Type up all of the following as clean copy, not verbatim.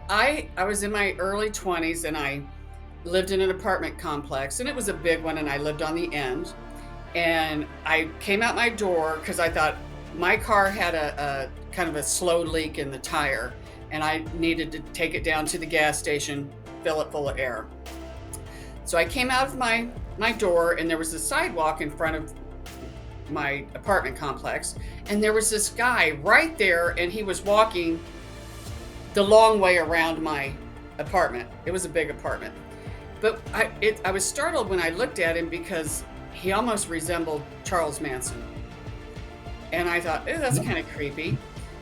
I was in my early 20s and I lived in an apartment complex, and it was a big one, and I lived on the end. And I came out my door because I thought my car had a kind of a slow leak in the tire, and I needed to take it down to the gas station, fill it full of air. So I came out of my door, and there was a sidewalk in front of my apartment complex, and there was this guy right there, and he was walking the long way around my apartment. It was a big apartment. But I was startled when I looked at him because he almost resembled Charles Manson. And I thought, oh, that's kind of creepy.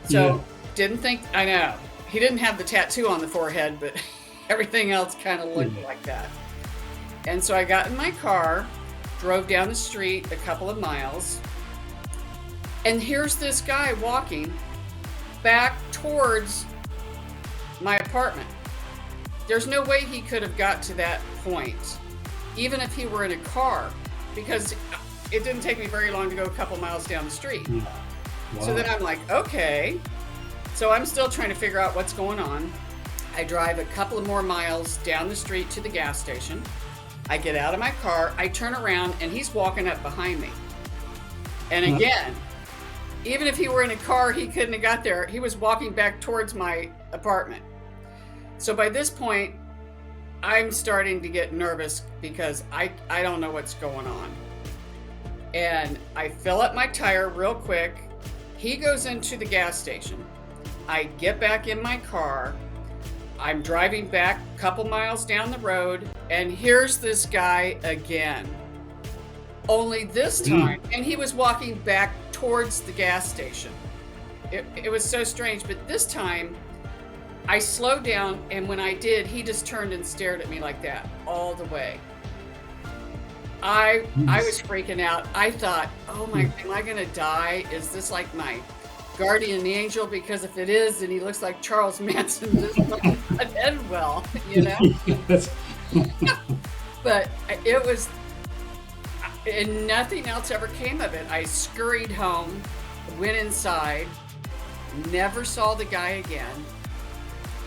So didn't think, I know, he didn't have the tattoo on the forehead, but everything else kind of looked like that. And so I got in my car, drove down the street a couple of miles, and here's this guy walking back towards my apartment. There's no way he could have got to that point, even if he were in a car, because it didn't take me very long to go a couple miles down the street. Wow. So then I'm like, okay. So I'm still trying to figure out what's going on. I drive a couple of more miles down the street to the gas station. I get out of my car, I turn around, and he's walking up behind me. And again, even if he were in a car, he couldn't have got there. He was walking back towards my apartment. So by this point, I'm starting to get nervous because I don't know what's going on. And I fill up my tire real quick. He goes into the gas station. I get back in my car. I'm driving back a couple miles down the road, and here's this guy again. Only this time, and he was walking back towards the gas station. It was so strange, but this time I slowed down, and when I did, he just turned and stared at me like that all the way. I was freaking out. I thought, oh my, am I gonna die? Is this like my guardian angel? Because if it is, then he looks like Charles Manson. This might not end well, you know? But it was, and nothing else ever came of it. I scurried home, went inside, never saw the guy again.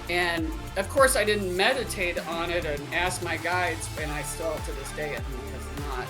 And of course I didn't meditate on it and ask my guides, and I still to this day it has not.